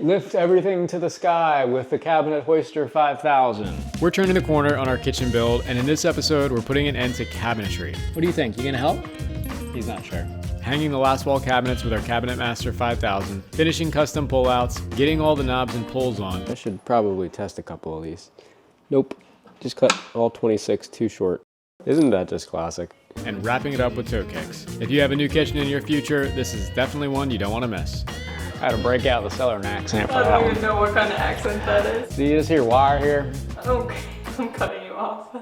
Lift everything to the sky with the Cabinet Hoister 5000. We're turning the corner on our kitchen build, and in this episode, we're putting an end to cabinetry. What do you think? You gonna help? He's not sure. Hanging the last wall cabinets with our Cabinet Master 5000, finishing custom pullouts, getting all the knobs and pulls on. I should probably test a couple of these. Nope, just cut all 26 too short. Isn't that just classic? And wrapping it up with toe kicks. If you have a new kitchen in your future, this is definitely one you don't want to miss. I had to break out the Southern accent for that one. I don't even know what kind of accent that is. Do you just hear wire here? Okay, I'm cutting you off.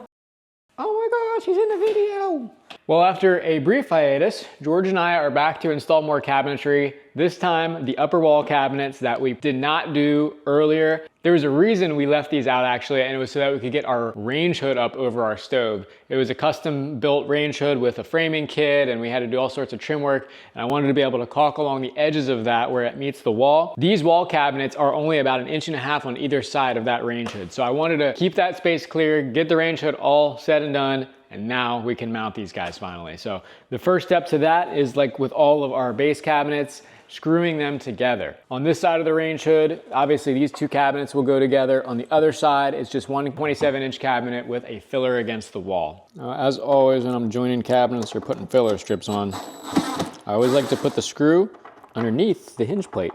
Oh my gosh, he's in the video. Well, after a brief hiatus, George and I are back to install more cabinetry. This time, the upper wall cabinets that we did not do earlier. There was a reason we left these out actually, and it was so that we could get our range hood up over our stove. It was a custom built range hood with a framing kit, and we had to do all sorts of trim work, and I wanted to be able to caulk along the edges of that where it meets the wall. These wall cabinets are only about 1.5 inches on either side of that range hood. So I wanted to keep that space clear, get the range hood all said and done, and now we can mount these guys finally. So the first step to that is, like with all of our base cabinets, screwing them together. On this side of the range hood, obviously these two cabinets will go together. On the other side, it's just one 27-inch cabinet with a filler against the wall. Now, as always, when I'm joining cabinets or putting filler strips on, I always like to put the screw underneath the hinge plate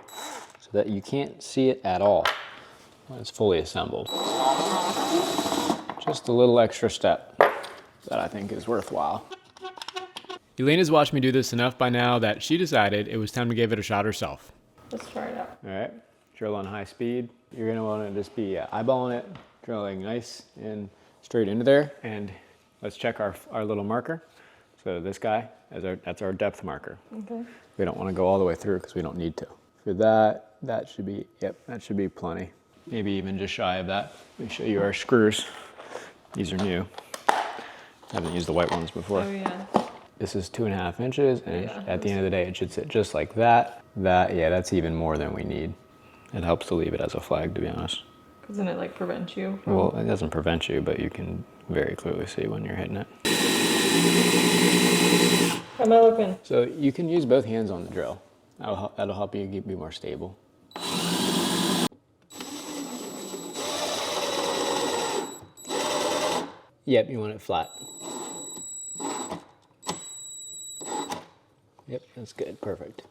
so that you can't see it at all when it's fully assembled. Just a little extra step that I think is worthwhile. Elena's watched me do this enough by now that she decided it was time to give it a shot herself. Let's try it out. All right, drill on high speed. You're gonna wanna just be eyeballing it, drilling nice and straight into there. And let's check our little marker. So this guy, that's our depth marker. Okay. We don't wanna go all the way through because we don't need to. For that should be, yep, that should be plenty. Maybe even just shy of that. Let me show you our screws. These are new. I haven't used the white ones before. Oh yeah. This is 2.5 inches, and at the end of the day, it should sit just like that. Yeah, that's even more than we need. It helps to leave it as a flag, to be honest. Doesn't it like prevent you from... Well, it doesn't prevent you, but you can very clearly see when you're hitting it. How am I looking? So you can use both hands on the drill. That'll help you be more stable. Yep, you want it flat. Yep, that's good, perfect.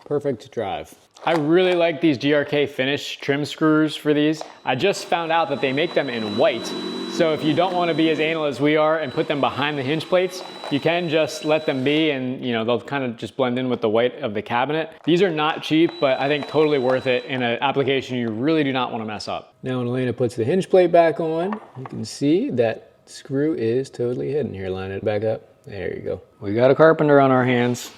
Perfect drive. I really like these GRK finish trim screws for these. I just found out that they make them in white. So if you don't want to be as anal as we are and put them behind the hinge plates, you can just let them be, and they'll kind of just blend in with the white of the cabinet. These are not cheap, but I think totally worth it in an application you really do not want to mess up. Now when Elena puts the hinge plate back on, you can see that screw is totally hidden. Here, line it back up. There you go. We got a carpenter on our hands.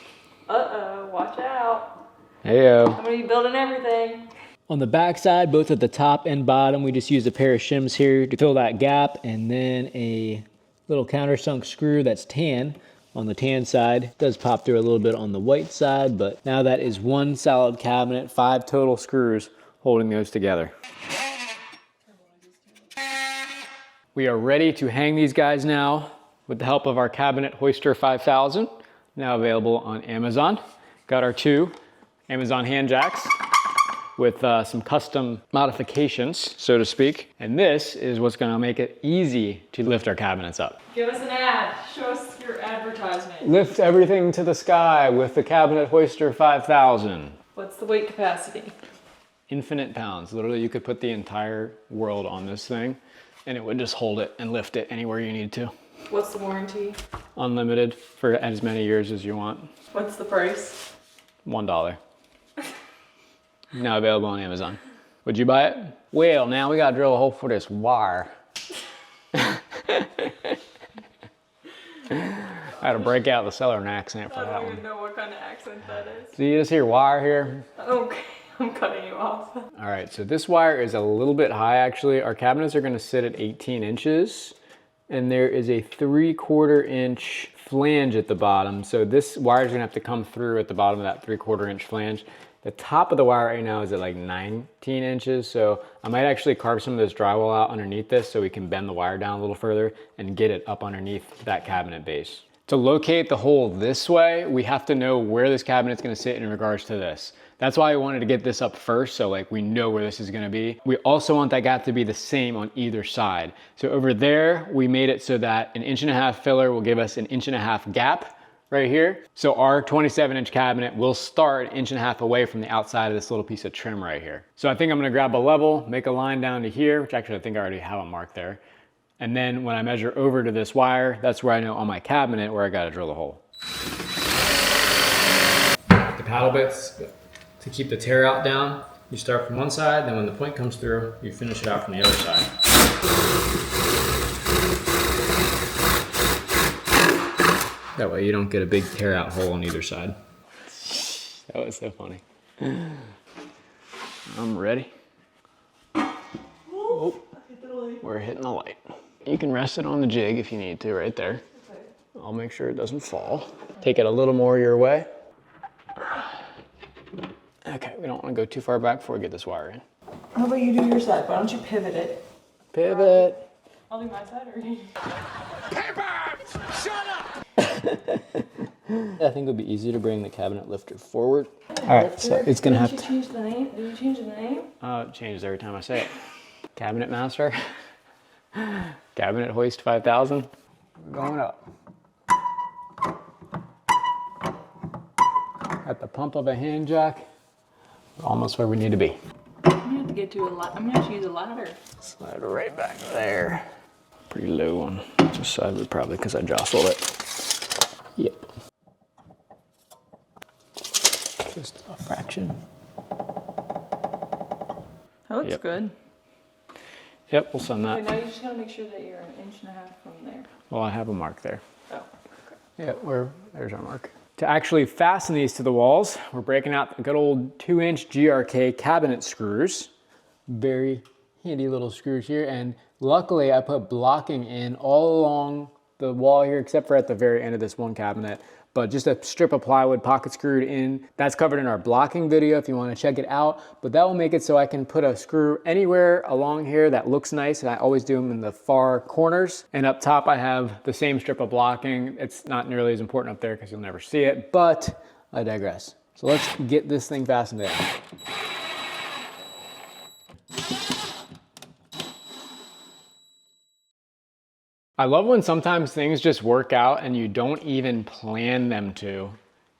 Uh-oh, watch out. Heyo. I'm gonna be building everything. On the back side, both at the top and bottom, we just used a pair of shims here to fill that gap, and then a little countersunk screw that's tan on the tan side. It does pop through a little bit on the white side, but now that is one solid cabinet, 5 total screws holding those together. We are ready to hang these guys now with the help of our Cabinet Hoister 5000, now available on Amazon. Got our 2 Amazon hand jacks with some custom modifications, so to speak. And this is what's gonna make it easy to lift our cabinets up. Give us an ad. Show us your advertisement. Lift everything to the sky with the Cabinet Hoister 5000. What's the weight capacity? Infinite pounds. Literally, you could put the entire world on this thing and it would just hold it and lift it anywhere you need to. What's the warranty? Unlimited for as many years as you want. What's the price? $1. Now available on Amazon. Would you buy it? Well, now we gotta drill a hole for this wire. I had to break out the Southern accent for that one. I don't even know what kind of accent that is. Do you just hear wire here? Okay, I'm cutting you off. All right, so this wire is a little bit high actually. Our cabinets are gonna sit at 18 inches and there is a 3/4 inch flange at the bottom. So this wire is gonna have to come through at the bottom of that 3/4 inch flange. The top of the wire right now is at like 19 inches. So I might actually carve some of this drywall out underneath this so we can bend the wire down a little further and get it up underneath that cabinet base. To locate the hole this way, we have to know where this cabinet's gonna sit in regards to this. That's why I wanted to get this up first, so like we know where this is gonna be. We also want that gap to be the same on either side. So over there, we made it so that an 1.5 inch filler will give us an 1.5 inch gap right here. So our 27-inch cabinet will start 1.5 inches away from the outside of this little piece of trim right here. So I think I'm gonna grab a level, make a line down to here, which actually I think I already have a mark there. And then when I measure over to this wire, that's where I know on my cabinet where I gotta drill the hole. The paddle bits, to keep the tear out down, you start from one side, then when the point comes through, you finish it out from the other side. That way you don't get a big tear out hole on either side. That was so funny. I'm ready. Oh, we're hitting the light. You can rest it on the jig if you need to, right there. I'll make sure it doesn't fall. Take it a little more your way. Okay, we don't want to go too far back before we get this wire in. How about you do your side? Why don't you pivot it? Pivot. I'll do my side or you? Shut up! I think it would be easy to bring the cabinet lifter forward. All right, so it's gonna have to change the name. Did you change the name? it changes every time I say it. Cabinet Master. Cabinet Hoist 5000. We're going up. At the pump of a hand jack. We're almost where we need to be. I'm gonna have to get to a lot. I'm gonna have to use a ladder. Slide it right back there. Pretty low on this side, probably because I jostled it. Yep. Just a fraction. That looks Yep. good. Yep, we'll send that. Okay, now you just gotta make sure that you're 1.5 inches from there. Well, I have a mark there. Oh. Yeah, there's our mark. To actually fasten these to the walls, we're breaking out the good old 2-inch GRK cabinet screws. Very handy little screws here. And luckily I put blocking in all along the wall here, except for at the very end of this one cabinet. But just a strip of plywood pocket screwed in. That's covered in our blocking video if you want to check it out. But that will make it so I can put a screw anywhere along here that looks nice. And I always do them in the far corners. And up top I have the same strip of blocking. It's not nearly as important up there because you'll never see it, but I digress. So let's get this thing fastened in. I love when sometimes things just work out and you don't even plan them to,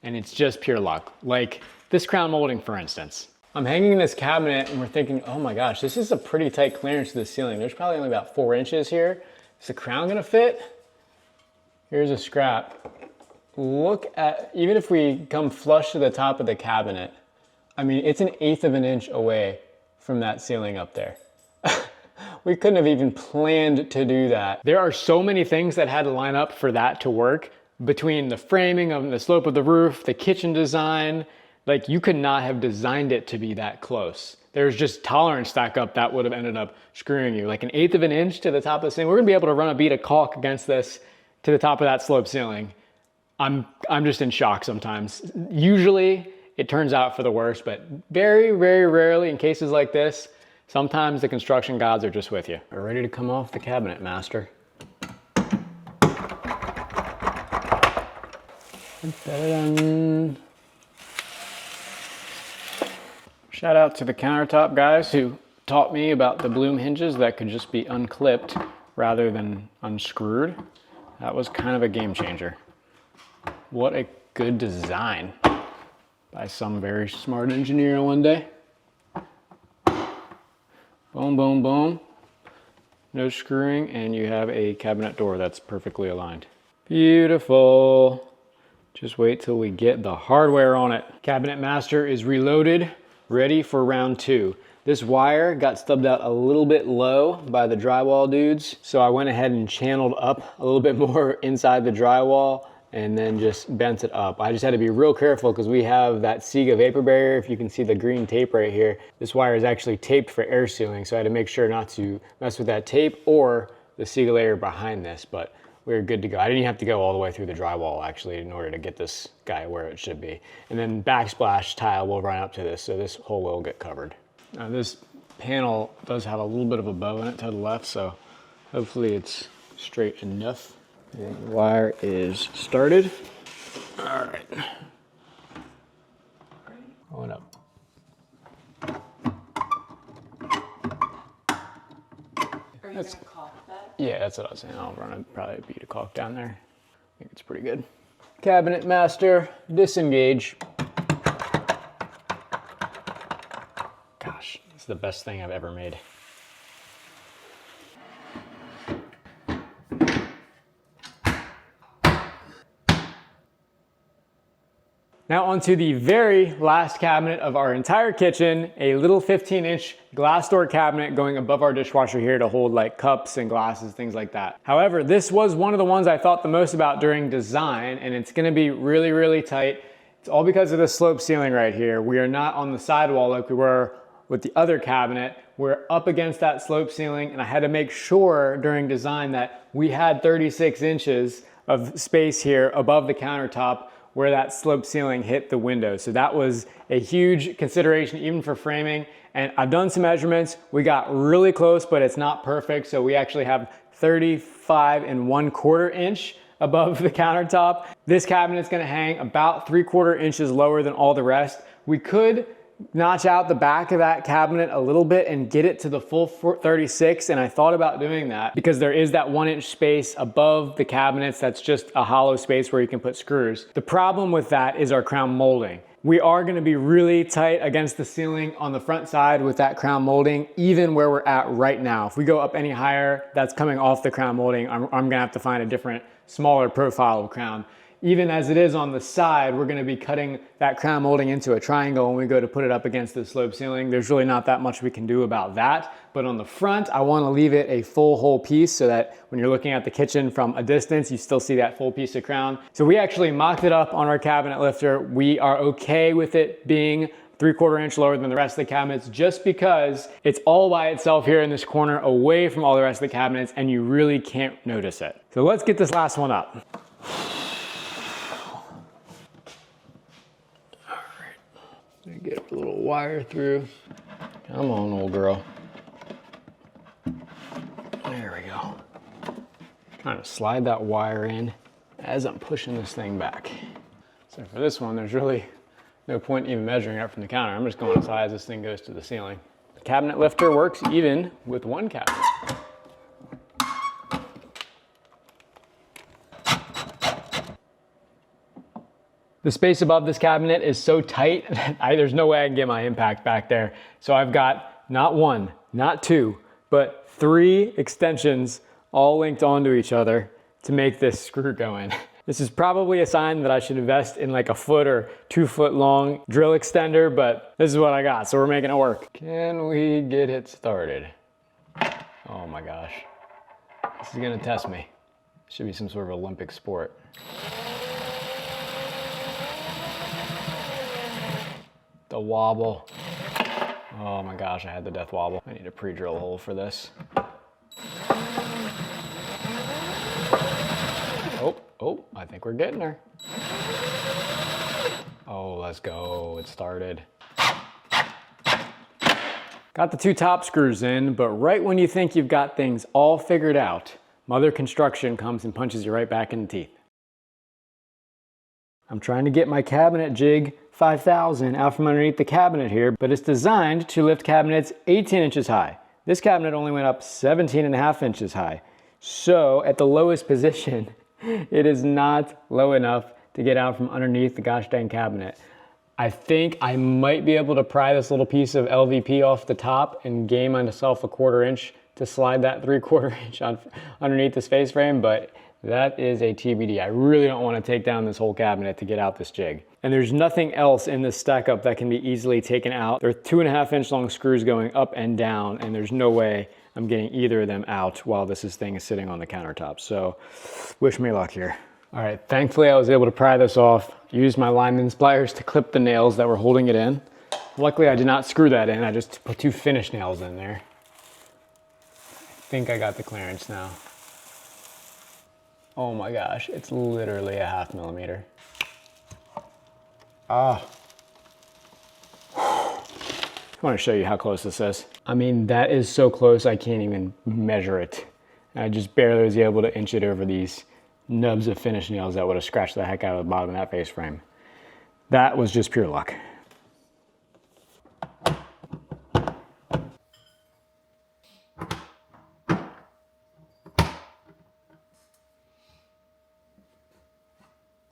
and it's just pure luck. Like this crown molding, for instance. I'm hanging this cabinet and we're thinking, oh my gosh, this is a pretty tight clearance to the ceiling. There's probably only about 4 inches here. Is the crown gonna fit? Here's a scrap. Look at, even if we come flush to the top of the cabinet, I mean, it's 1/8 of an inch away from that ceiling up there. We couldn't have even planned to do that. There are so many things that had to line up for that to work, between the framing of the slope of the roof, the kitchen design. Like, you could not have designed it to be that close. There's just tolerance stack up that would have ended up screwing you. Like 1/8 of an inch to the top of the ceiling. We're gonna be able to run a bead of caulk against this to the top of that slope ceiling. I'm just in shock sometimes. Usually it turns out for the worst, but very, very rarely in cases like this, sometimes the construction gods are just with you. We're ready to come off the cabinet, master. Shout out to the countertop guys who taught me about the bloom hinges that could just be unclipped rather than unscrewed. That was kind of a game changer. What a good design by some very smart engineer one day. Boom, boom, boom. No screwing, and you have a cabinet door that's perfectly aligned. Beautiful. Just wait till we get the hardware on it. Cabinet master is reloaded, ready for round 2. This wire got stubbed out a little bit low by the drywall dudes, so I went ahead and channeled up a little bit more inside the drywall and then just bent it up. I just had to be real careful because we have that Sega vapor barrier. If you can see the green tape right here, this wire is actually taped for air sealing, so I had to make sure not to mess with that tape or the Sega layer behind this, but we're good to go. I didn't even have to go all the way through the drywall actually in order to get this guy where it should be. And then backsplash tile will run up to this, so this hole will get covered. Now this panel does have a little bit of a bow in it to the left, so hopefully it's straight enough. And the wire is started. All right. Going up. Are you That's- gonna caulk that? Yeah, that's what I was saying. I'll run probably a bead of caulk down there. I think it's pretty good. Cabinet master, disengage. Gosh, this is the best thing I've ever made. Now onto the very last cabinet of our entire kitchen, a little 15-inch glass door cabinet going above our dishwasher here to hold like cups and glasses, things like that. However, this was one of the ones I thought the most about during design, and it's gonna be really, really tight. It's all because of the slope ceiling right here. We are not on the sidewall like we were with the other cabinet. We're up against that slope ceiling, and I had to make sure during design that we had 36 inches of space here above the countertop where that slope ceiling hit the window. So that was a huge consideration even for framing. And I've done some measurements. We got really close, but it's not perfect. So we actually have 35 1/4 inch above the countertop. This cabinet is gonna hang about 3/4 inches lower than all the rest. We could notch out the back of that cabinet a little bit and get it to the full 36, and I thought about doing that because there is that 1-inch space above the cabinets that's just a hollow space where you can put screws. The problem with that is our crown molding. We are gonna be really tight against the ceiling on the front side with that crown molding, even where we're at right now. If we go up any higher, that's coming off the crown molding. I'm gonna have to find a different, smaller profile of crown. Even as it is on the side, we're gonna be cutting that crown molding into a triangle when we go to put it up against the slope ceiling. There's really not that much we can do about that. But on the front, I wanna leave it a full whole piece so that when you're looking at the kitchen from a distance, you still see that full piece of crown. So we actually mocked it up on our cabinet lifter. We are okay with it being 3/4 inch lower than the rest of the cabinets just because it's all by itself here in this corner away from all the rest of the cabinets and you really can't notice it. So let's get this last one up. Get a little wire through. Come on, old girl. There we go. Trying to slide that wire in as I'm pushing this thing back. So for this one, there's really no point even measuring it from the counter. I'm just going as high as this thing goes to the ceiling. The cabinet lifter works even with one cabinet. The space above this cabinet is so tight, there's no way I can get my impact back there. So I've got not one, not two, but 3 extensions all linked onto each other to make this screw go in. This is probably a sign that I should invest in like a 1 or 2 foot long drill extender, but this is what I got, so we're making it work. Can we get it started? Oh my gosh. This is gonna test me. It should be some sort of Olympic sport. The wobble. Oh my gosh, I had the death wobble. I need a pre-drill hole for this. Oh, I think we're getting her. Oh, let's go, it started. Got the 2 top screws in, but right when you think you've got things all figured out, Mother Construction comes and punches you right back in the teeth. I'm trying to get my cabinet jig 5000 out from underneath the cabinet here, but it's designed to lift cabinets 18 inches high. This cabinet only went up 17.5 inches high. So at the lowest position, it is not low enough to get out from underneath the gosh dang cabinet. I think I might be able to pry this little piece of LVP off the top and gain myself a 1/4 inch to slide that 3/4 inch on underneath this face frame, but that is a TBD. I really don't want to take down this whole cabinet to get out this jig. And there's nothing else in this stack up that can be easily taken out. There are 2.5 inch long screws going up and down, and there's no way I'm getting either of them out while this thing is sitting on the countertop. So wish me luck here. All right, thankfully I was able to pry this off, used my lineman's pliers to clip the nails that were holding it in. Luckily I did not screw that in, I just put 2 finish nails in there. I think I got the clearance now. Oh my gosh, it's literally a 1/2 millimeter. Ah. I want to show you how close this is. I mean, that is so close I can't even measure it. I just barely was able to inch it over these nubs of finish nails that would have scratched the heck out of the bottom of that face frame. That was just pure luck.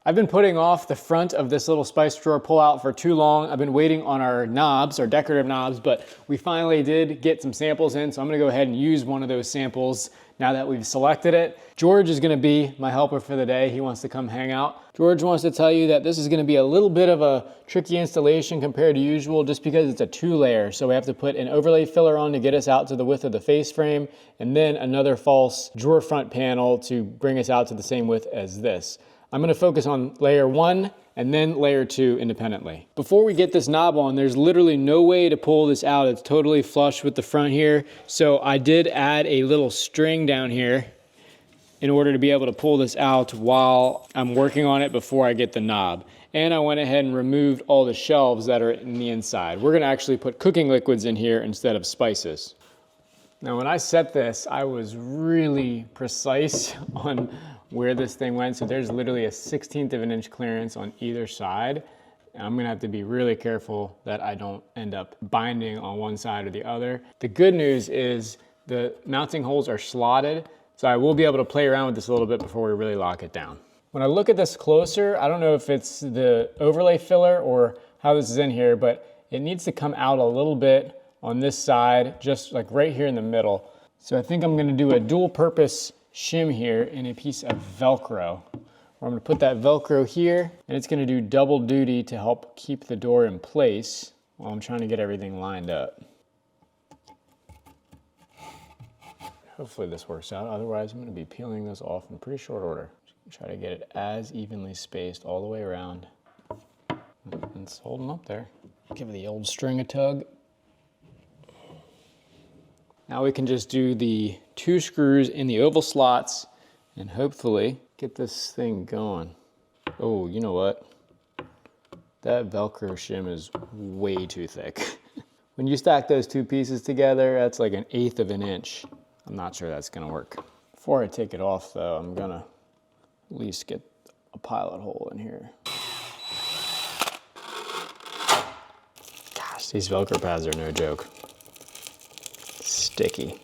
I've been putting off the front of this little spice drawer pullout for too long. I've been waiting on our knobs, our decorative knobs, but we finally did get some samples in, so I'm gonna go ahead and use one of those samples now that we've selected it. George is gonna be my helper for the day. He wants to come hang out. George wants to tell you that this is gonna be a little bit of a tricky installation compared to usual just because it's a 2-layer. So we have to put an overlay filler on to get us out to the width of the face frame, and then another false drawer front panel to bring us out to the same width as this. I'm gonna focus on layer 1 and then layer 2 independently. Before we get this knob on, there's literally no way to pull this out. It's totally flush with the front here. So I did add a little string down here in order to be able to pull this out while I'm working on it before I get the knob. And I went ahead and removed all the shelves that are in the inside. We're gonna actually put cooking liquids in here instead of spices. Now when I set this, I was really precise on where this thing went. So there's literally a 1/16 of an inch clearance on either side. And I'm gonna have to be really careful that I don't end up binding on one side or the other. The good news is the mounting holes are slotted, so I will be able to play around with this a little bit before we really lock it down. When I look at this closer, I don't know if it's the overlay filler or how this is in here, but it needs to come out a little bit on this side, just like right here in the middle. So I think I'm gonna do a dual purpose shim here in a piece of Velcro. I'm gonna put that Velcro here, and it's gonna do double duty to help keep the door in place while I'm trying to get everything lined up. Hopefully this works out, otherwise I'm gonna be peeling this off in pretty short order. Try to get it as evenly spaced all the way around. It's holding up there. Give the old string a tug. Now we can just do the 2 screws in the oval slots and hopefully get this thing going. Oh, you know what? That Velcro shim is way too thick. When you stack those 2 pieces together, that's like 1/8 of an inch. I'm not sure that's gonna work. Before I take it off though, I'm gonna at least get a pilot hole in here. Gosh, these Velcro pads are no joke. Sticky.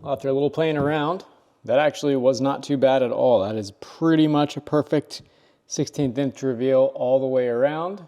Well, after a little playing around, that actually was not too bad at all. That is pretty much a perfect 1/16 inch reveal all the way around.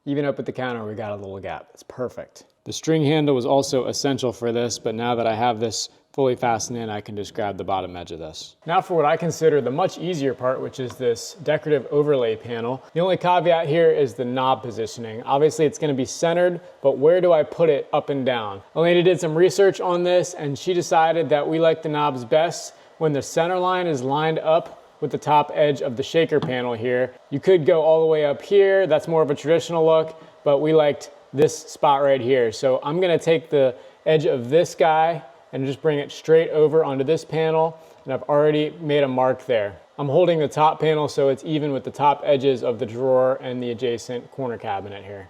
Even up at the counter, we got a little gap. It's perfect. The string handle was also essential for this, but now that I have this fully fastened in, I can just grab the bottom edge of this. Now for what I consider the much easier part, which is this decorative overlay panel. The only caveat here is the knob positioning. Obviously it's gonna be centered, but where do I put it up and down? Elena did some research on this and she decided that we like the knobs best when the center line is lined up with the top edge of the shaker panel here. You could go all the way up here. That's more of a traditional look, but we liked this spot right here. So I'm gonna take the edge of this guy and just bring it straight over onto this panel, and I've already made a mark there. I'm holding the top panel so it's even with the top edges of the drawer and the adjacent corner cabinet here.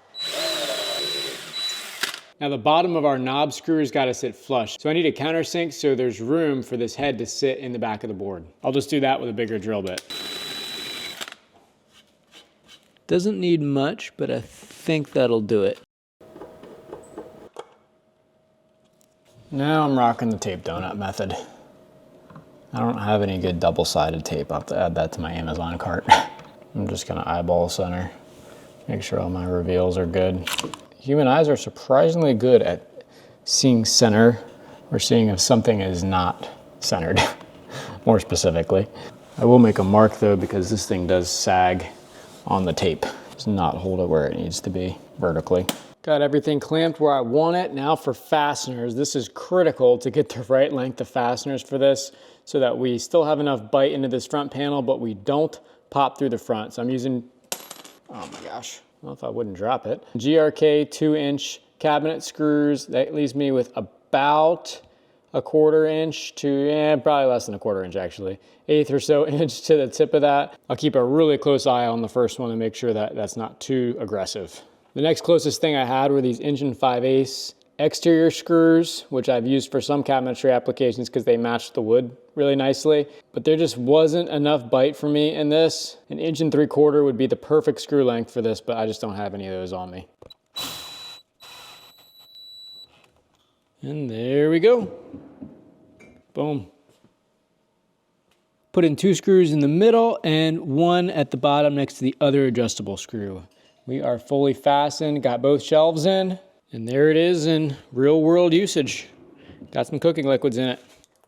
Now the bottom of our knob screws got to sit flush, so I need a countersink so there's room for this head to sit in the back of the board. I'll just do that with a bigger drill bit. Doesn't need much, but I think that'll do it. Now I'm rocking the tape donut method. I don't have any good double-sided tape. I'll have to add that to my Amazon cart. I'm just gonna eyeball center, make sure all my reveals are good. Human eyes are surprisingly good at seeing center or seeing if something is not centered, more specifically. I will make a mark though because this thing does sag on the tape. Does not hold it where it needs to be vertically. Got everything clamped where I want it. Now for fasteners, this is critical to get the right length of fasteners for this so that we still have enough bite into this front panel, but we don't pop through the front. So I'm using, oh my gosh, I don't know if I wouldn't drop it. GRK 2-inch cabinet screws. That leaves me with about a 1/4 inch to, probably less than a 1/4 inch actually. 1/8 or so inch to the tip of that. I'll keep a really close eye on the first one to make sure that that's not too aggressive. The next closest thing I had were these 1 5/8" exterior screws, which I've used for some cabinetry applications because they match the wood really nicely, but there just wasn't enough bite for me in this. 1 3/4" would be the perfect screw length for this, but I just don't have any of those on me. And there we go. Boom. Put in 2 screws in the middle and 1 at the bottom next to the other adjustable screw. We are fully fastened, got both shelves in, and there it is in real world usage. Got some cooking liquids in it.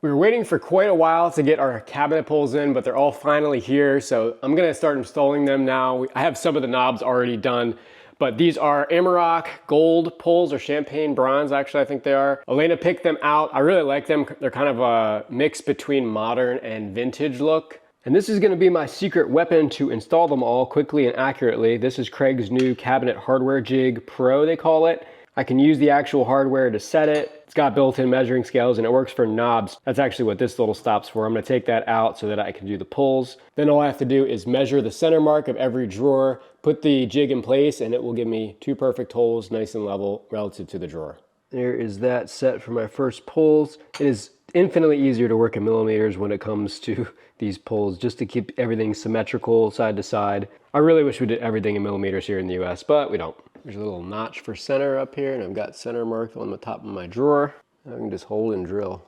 We were waiting for quite a while to get our cabinet pulls in, but they're all finally here, so I'm gonna start installing them now. I have some of the knobs already done, but these are Amarok gold pulls, or champagne bronze, actually I think they are. Elena picked them out. I really like them. They're kind of a mix between modern and vintage look. And this is gonna be my secret weapon to install them all quickly and accurately. This is Kreg's new cabinet hardware jig Pro, they call it. I can use the actual hardware to set it. It's got built-in measuring scales and it works for knobs. That's actually what this little stop's for. I'm gonna take that out so that I can do the pulls. Then all I have to do is measure the center mark of every drawer, put the jig in place, and it will give me 2 perfect holes, nice and level relative to the drawer. There is that set for my first pulls. It is infinitely easier to work in millimeters when it comes to these pulls, just to keep everything symmetrical side to side. I really wish we did everything in millimeters here in the US, but we don't. There's a little notch for center up here, and I've got center marked on the top of my drawer. I can just hold and drill.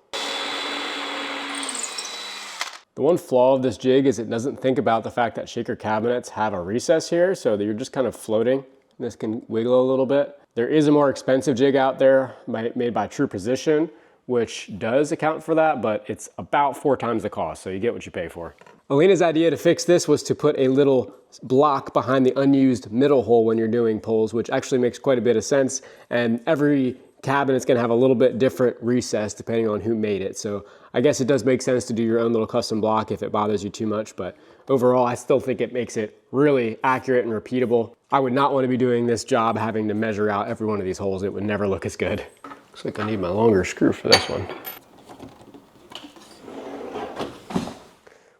The one flaw of this jig is it doesn't think about the fact that shaker cabinets have a recess here, so that you're just kind of floating. This can wiggle a little bit. There is a more expensive jig out there made by True Position, which does account for that, but it's about 4 times the cost, so you get what you pay for. Elena's idea to fix this was to put a little block behind the unused middle hole when you're doing pulls, which actually makes quite a bit of sense, and every cabinet's gonna have a little bit different recess depending on who made it. So I guess it does make sense to do your own little custom block if it bothers you too much, but overall I still think it makes it really accurate and repeatable. I would not want to be doing this job having to measure out every one of these holes. It would never look as good. Looks like I need my longer screw for this one.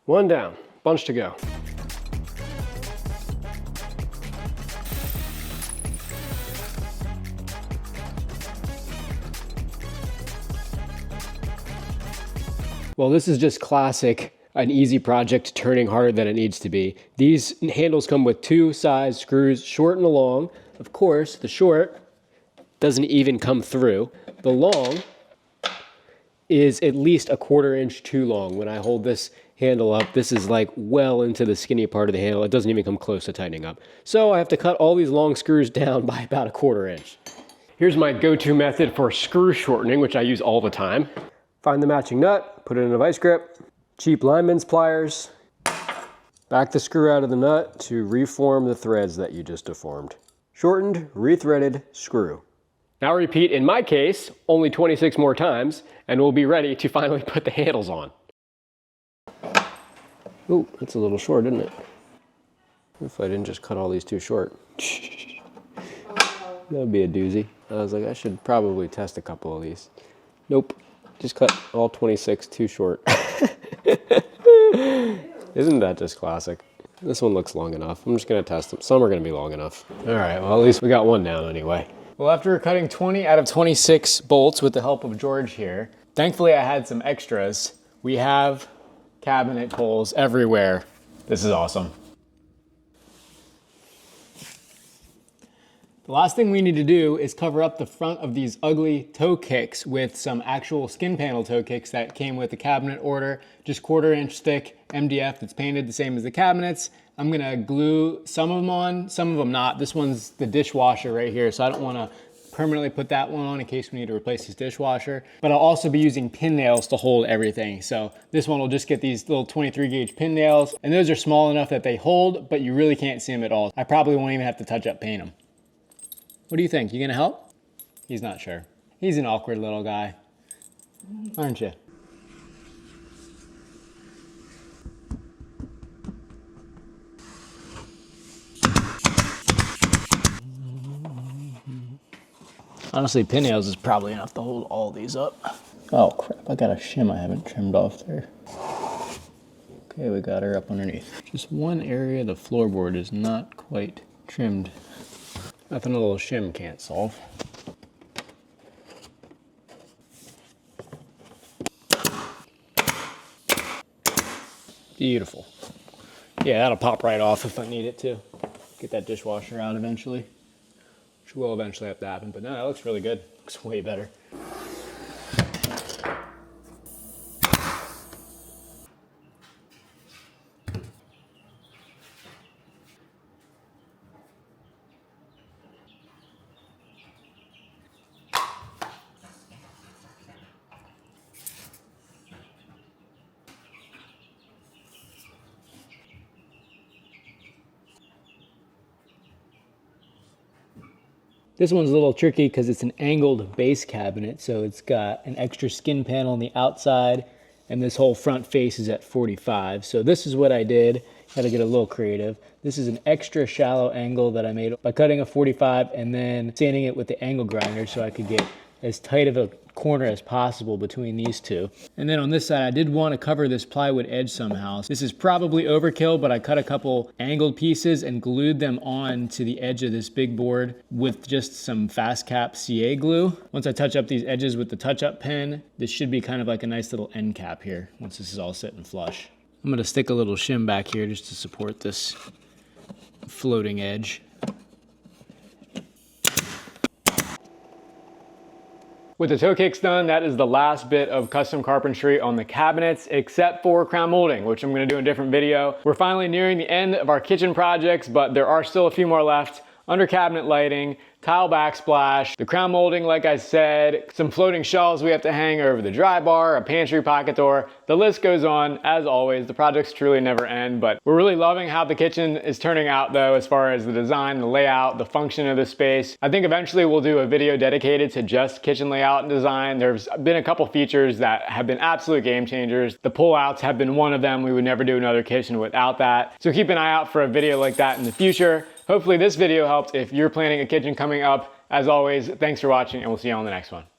One down, bunch to go. Well, this is just classic, an easy project turning harder than it needs to be. These handles come with 2 size screws, short and long. Of course, the short doesn't even come through. The long is at least a 1/4 inch too long. When I hold this handle up, this is like well into the skinny part of the handle. It doesn't even come close to tightening up. So I have to cut all these long screws down by about a 1/4 inch. Here's my go-to method for screw shortening, which I use all the time. Find the matching nut, put it in a vice grip, cheap lineman's pliers, back the screw out of the nut to reform the threads that you just deformed. Shortened, rethreaded screw. Now repeat, in my case, only 26 more times, and we'll be ready to finally put the handles on. Ooh, that's a little short, isn't it? If I didn't just cut all these too short. That would be a doozy. I was like, I should probably test a couple of these. Nope, just cut all 26 too short. Isn't that just classic? This one looks long enough. I'm just gonna test them. Some are gonna be long enough. All right, well, at least we got one down anyway. Well, after cutting 20 out of 26 bolts with the help of George here, thankfully I had some extras. We have cabinet pulls everywhere. This is awesome. The last thing we need to do is cover up the front of these ugly toe kicks with some actual skin panel toe kicks that came with the cabinet order, just 1/4 inch thick MDF that's painted the same as the cabinets. I'm gonna glue some of them on, some of them not. This one's the dishwasher right here, so I don't wanna permanently put that one on in case we need to replace this dishwasher. But I'll also be using pin nails to hold everything. So this one will just get these little 23 gauge pin nails, and those are small enough that they hold, but you really can't see them at all. I probably won't even have to touch up paint them. What do you think? You gonna help? He's not sure. He's an awkward little guy, aren't you? Honestly, pin nails is probably enough to hold all these up. Oh crap, I got a shim I haven't trimmed off there. Okay, we got her up underneath. Just one area of the floorboard is not quite trimmed. Nothing a little shim can't solve. Beautiful. Yeah, that'll pop right off if I need it to. Get that dishwasher out eventually. Which will eventually have to happen, but no, that looks really good. Looks way better. This one's a little tricky because it's an angled base cabinet, so it's got an extra skin panel on the outside, and this whole front face is at 45. So this is what I did. Had to get a little creative. This is an extra shallow angle that I made by cutting a 45 and then sanding it with the angle grinder so I could get as tight of a corner as possible between these two. And then on this side, I did want to cover this plywood edge somehow. This is probably overkill, but I cut a couple angled pieces and glued them on to the edge of this big board with just some fast cap CA glue. Once I touch up these edges with the touch-up pen, this should be kind of like a nice little end cap here once this is all set and flush. I'm gonna stick a little shim back here just to support this floating edge. With the toe kicks done, that is the last bit of custom carpentry on the cabinets, except for crown molding, which I'm gonna do in a different video. We're finally nearing the end of our kitchen projects, but there are still a few more left. Under cabinet lighting, tile backsplash, the crown molding, like I said, some floating shelves we have to hang over the dry bar, a pantry pocket door. The list goes on. As always, the projects truly never end, but we're really loving how the kitchen is turning out though, as far as the design, the layout, the function of the space. I think eventually we'll do a video dedicated to just kitchen layout and design. There's been a couple features that have been absolute game changers. The pullouts have been one of them. We would never do another kitchen without that. So keep an eye out for a video like that in the future. Hopefully this video helped if you're planning a kitchen coming up. As always, thanks for watching and we'll see you on the next one.